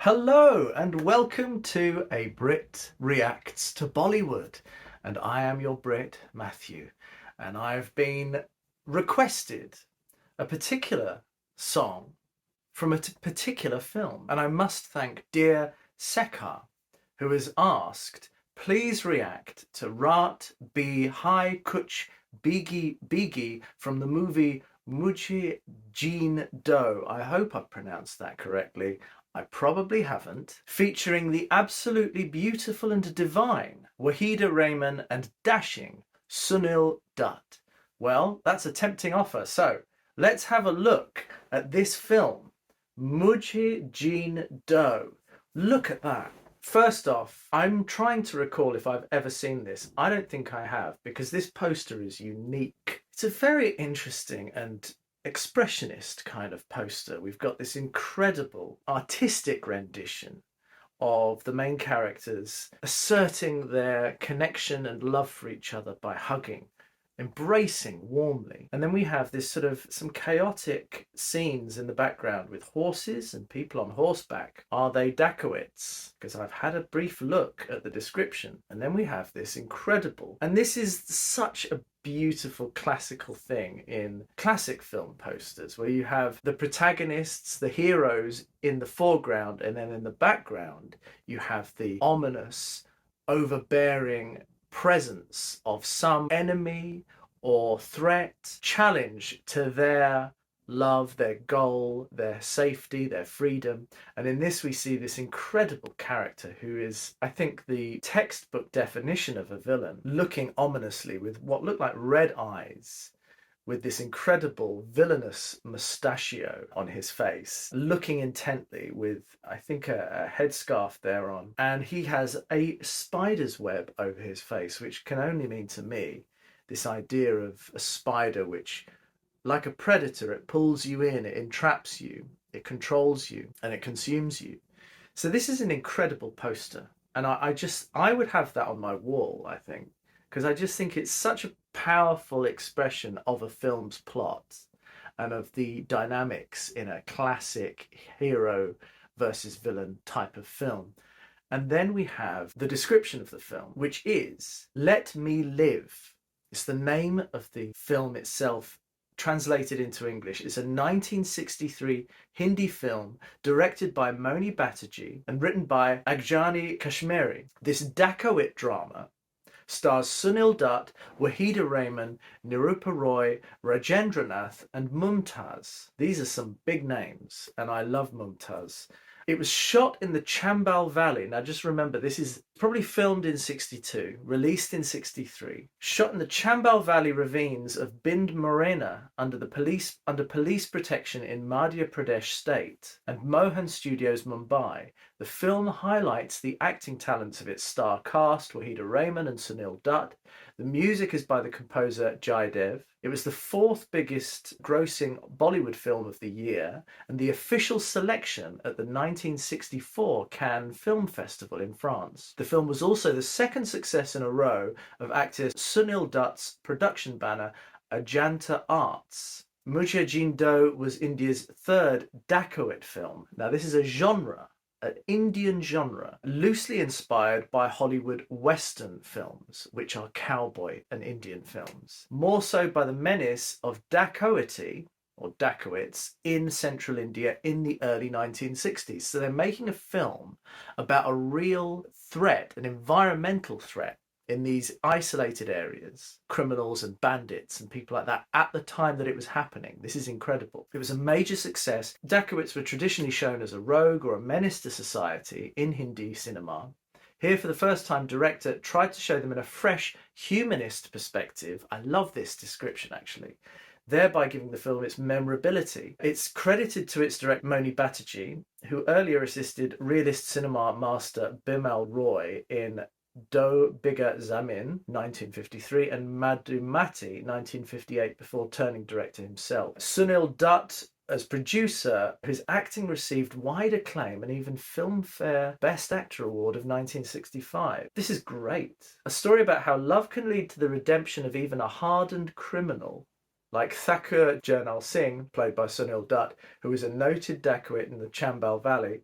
Hello and welcome to A Brit Reacts to Bollywood. And I am your Brit, Matthew. And I've been requested a particular song from a particular film. And I must thank dear Sekar, who has asked, please react to RAAT KUCH BHEEGI BHEEGI from the movie MUJHE JEENE Do. I hope I've pronounced that correctly. I probably haven't. Featuring the absolutely beautiful and divine WAHEEDA REHMAN and dashing SUNIL Dutt. Well, that's a tempting offer. So let's have a look at this film, MUJHE JEENE Do. Look at that. First off, I'm trying to recall if I've ever seen this. I don't think I have, because this poster is unique. It's a very interesting and expressionist kind of poster. We've got this incredible artistic rendition of the main characters asserting their connection and love for each other by hugging, embracing warmly. And then we have this sort of some chaotic scenes in the background with horses and people on horseback. Are they dacoits? Because I've had a brief look at the description. And then we have this incredible, and this is such a beautiful classical thing in classic film posters, where you have the protagonists, the heroes, in the foreground, and then in the background you have the ominous, overbearing presence of some enemy or threat, challenge to their love, their goal, their safety, their freedom. And in this we see this incredible character who is, I think, the textbook definition of a villain, looking ominously with what look like red eyes, with this incredible villainous mustachio on his face, looking intently with, I think, a headscarf there on. And he has a spider's web over his face, which can only mean to me this idea of a spider which, like a predator, it pulls you in, it entraps you, it controls you, and it consumes you. So this is an incredible poster. And I would have that on my wall, I think, because I just think it's such a powerful expression of a film's plot and of the dynamics in a classic hero versus villain type of film. And then we have the description of the film, which is Let Me Live. It's the name of the film itself, translated into English. It's a 1963 Hindi film directed by Moni Batterjee and written by Ajani Kashmiri. This dacoit drama stars Sunil Dutt, WAHEEDA REHMAN, Nirupa Roy, Rajendranath and Mumtaz. These are some big names, and I love Mumtaz. It was shot in the Chambal Valley. Now just remember, this is probably filmed in 62, released in 63, shot in the Chambal Valley ravines of Bind Morena under police protection in Madhya Pradesh state, and Mohan Studios, Mumbai. The film highlights the acting talents of its star cast, WAHEEDA REHMAN and Sunil Dutt. The music is by the composer Jaidev. It was the fourth biggest grossing Bollywood film of the year and the official selection at the 1964 Cannes Film Festival in France. The film was also the second success in a row of actor Sunil Dutt's production banner Ajanta Arts. MUJHE JEENE Do was India's third dacoit film. Now this is a genre, an Indian genre, loosely inspired by Hollywood Western films, which are cowboy and Indian films. More so by the menace of dacoity, or dacoits, in central India in the early 1960s. So they're making a film about a real threat, an environmental threat, in these isolated areas, criminals and bandits and people like that, at the time that it was happening. This is incredible. It was a major success. Dacoits were traditionally shown as a rogue or a menace to society in Hindi cinema. Here, for the first time, director tried to show them in a fresh, humanist perspective. I love this description, actually, thereby giving the film its memorability. It's credited to its director Moni Batterjee, who earlier assisted realist cinema master Bimal Roy in Do Bigha Zamin, 1953, and Madhumati, 1958, before turning director himself. Sunil Dutt as producer, whose acting received wide acclaim and even Filmfare Best Actor Award of 1965. This is great. A story about how love can lead to the redemption of even a hardened criminal, like Thakur Jernal Singh, played by Sunil Dutt, who was a noted dacoit in the Chambal Valley,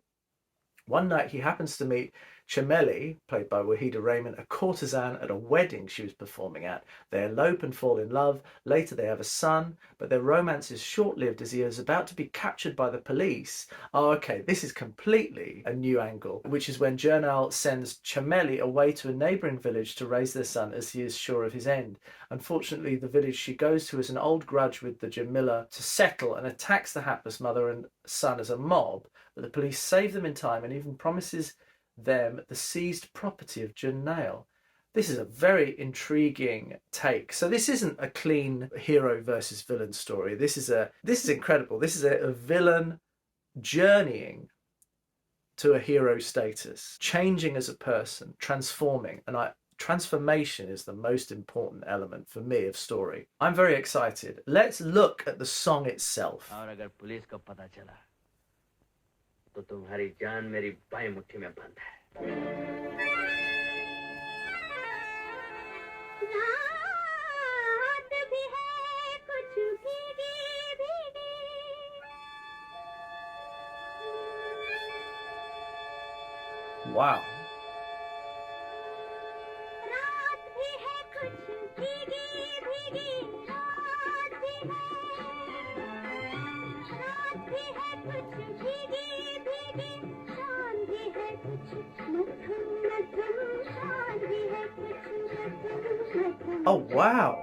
One night he happens to meet Chameli, played by WAHEEDA Rahman, a courtesan at a wedding she was performing at. They elope and fall in love. Later they have a son, but their romance is short-lived as he is about to be captured by the police. Oh, okay, this is completely a new angle, which is when Jurnal sends Chameli away to a neighbouring village to raise their son as he is sure of his end. Unfortunately, the village she goes to has an old grudge with the Jamila to settle and attacks the hapless mother and son as a mob, but the police save them in time and even promises them the seized property of Jurnal. This is a very intriguing take. So this isn't a clean hero versus villain story. This is incredible. This is a villain journeying to a hero status, changing as a person, transforming. And transformation is the most important element for me of story. I'm very excited. Let's look at the song itself. तो तुम्हारी जान मेरी बाएं मुट्ठी में बंद है। रात भी है कुछ भीगी भीगी। Wow. रात भी है कुछ भीगी भीगी। रात भी है कुछ भीगी। Oh, wow.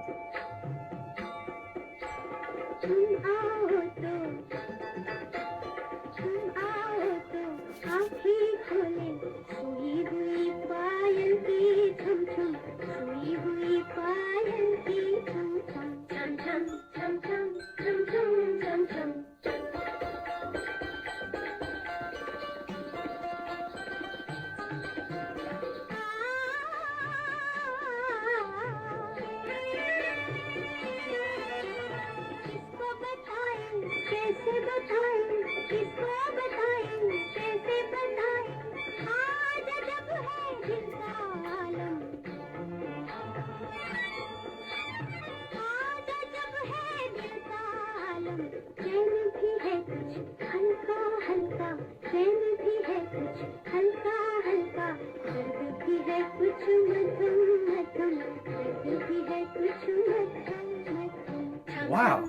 Wow.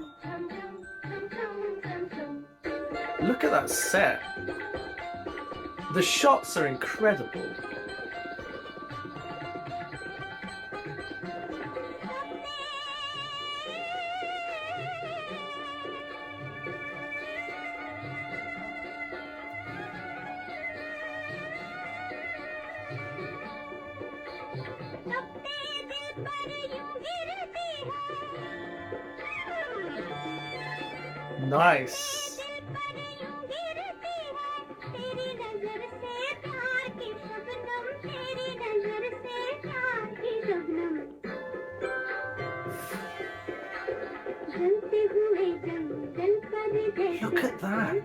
Look at that set. The shots are incredible. Nice. Look at that.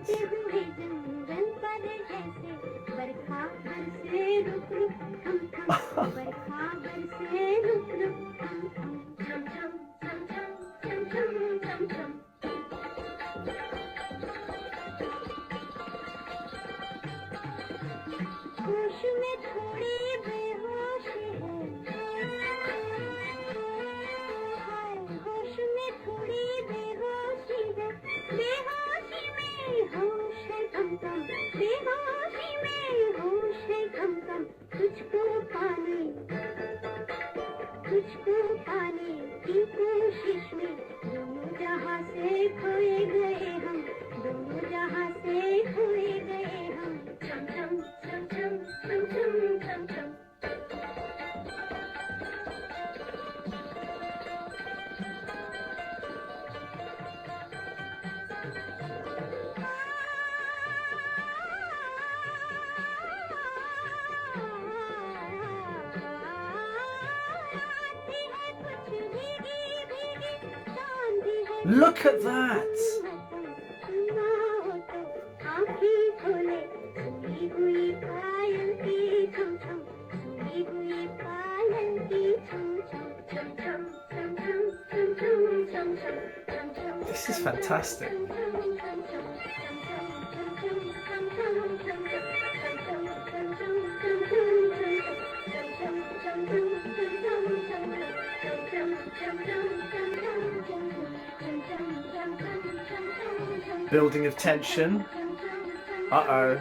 Look at that! This is fantastic. building of tension. Uh-oh.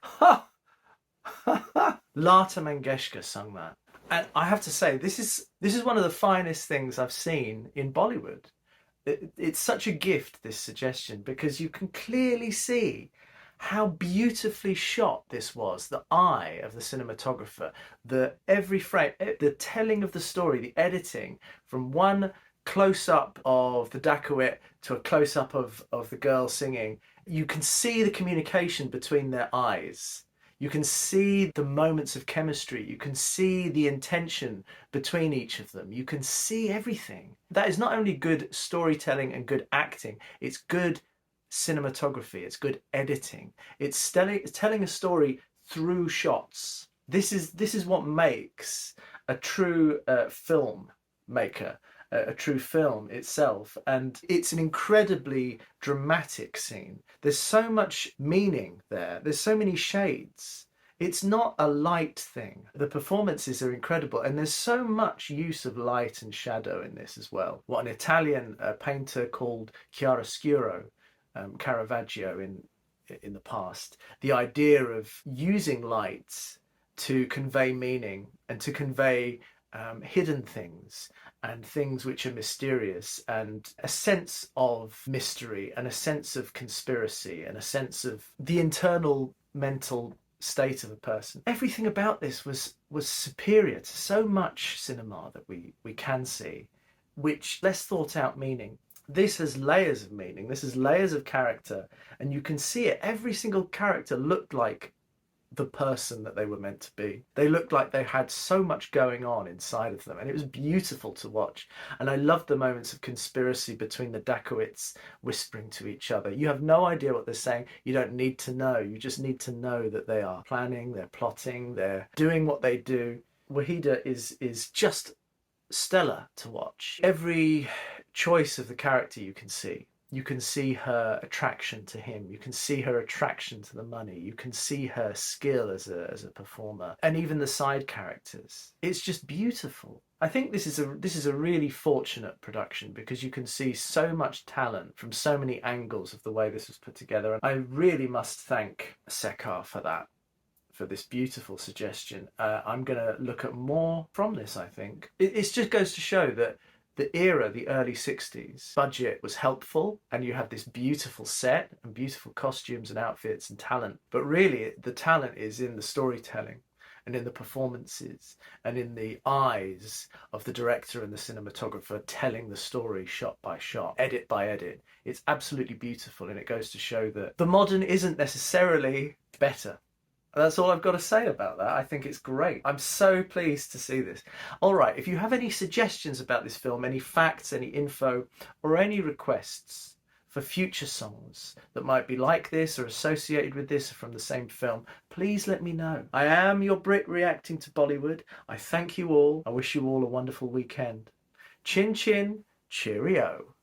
Ha! Lata Mangeshkar sung that. And I have to say, this is one of the finest things I've seen in Bollywood. It's such a gift, this suggestion, because you can clearly see how beautifully shot this was. The eye of the cinematographer, the every frame, the telling of the story, the editing from one close-up of the dacoit to a close-up of the girl singing. You can see the communication between their eyes. You can see the moments of chemistry. You can see the intention between each of them. You can see everything. That is not only good storytelling and good acting, it's good cinematography, it's good editing. It's telling a story through shots. This is what makes a true film maker, a true film itself. And it's an incredibly dramatic scene. There's so much meaning there. There's so many shades. It's not a light thing. The performances are incredible, and there's so much use of light and shadow in this as well. What an Italian painter called chiaroscuro, Caravaggio in the past, the idea of using lights to convey meaning and to convey hidden things and things which are mysterious, and a sense of mystery and a sense of conspiracy and a sense of the internal mental state of a person. Everything about this was superior to so much cinema that we can see, which less thought out meaning. This has layers of meaning, this has layers of character, and you can see it. Every single character looked like the person that they were meant to be. They looked like they had so much going on inside of them, and it was beautiful to watch. And I loved the moments of conspiracy between the dacoits whispering to each other. You have no idea what they're saying. You don't need to know. You just need to know that they are planning, they're plotting, they're doing what they do. WAHEEDA is just stellar to watch. Every choice of the character you can see. You can see her attraction to him. You can see her attraction to the money. You can see her skill as a performer, and even the side characters. It's just beautiful. I think this is a really fortunate production because you can see so much talent from so many angles of the way this was put together. And I really must thank Sekar for that, for this beautiful suggestion. I'm going to look at more from this, I think. It just goes to show that the era, the early 60s, budget was helpful, and you have this beautiful set and beautiful costumes and outfits and talent. But really, the talent is in the storytelling and in the performances and in the eyes of the director and the cinematographer telling the story shot by shot, edit by edit. It's absolutely beautiful, and it goes to show that the modern isn't necessarily better. That's all I've got to say about that. I think it's great. I'm so pleased to see this. All right, if you have any suggestions about this film, any facts, any info, or any requests for future songs that might be like this or associated with this or from the same film, please let me know. I am your Brit reacting to Bollywood. I thank you all. I wish you all a wonderful weekend. Chin chin, cheerio.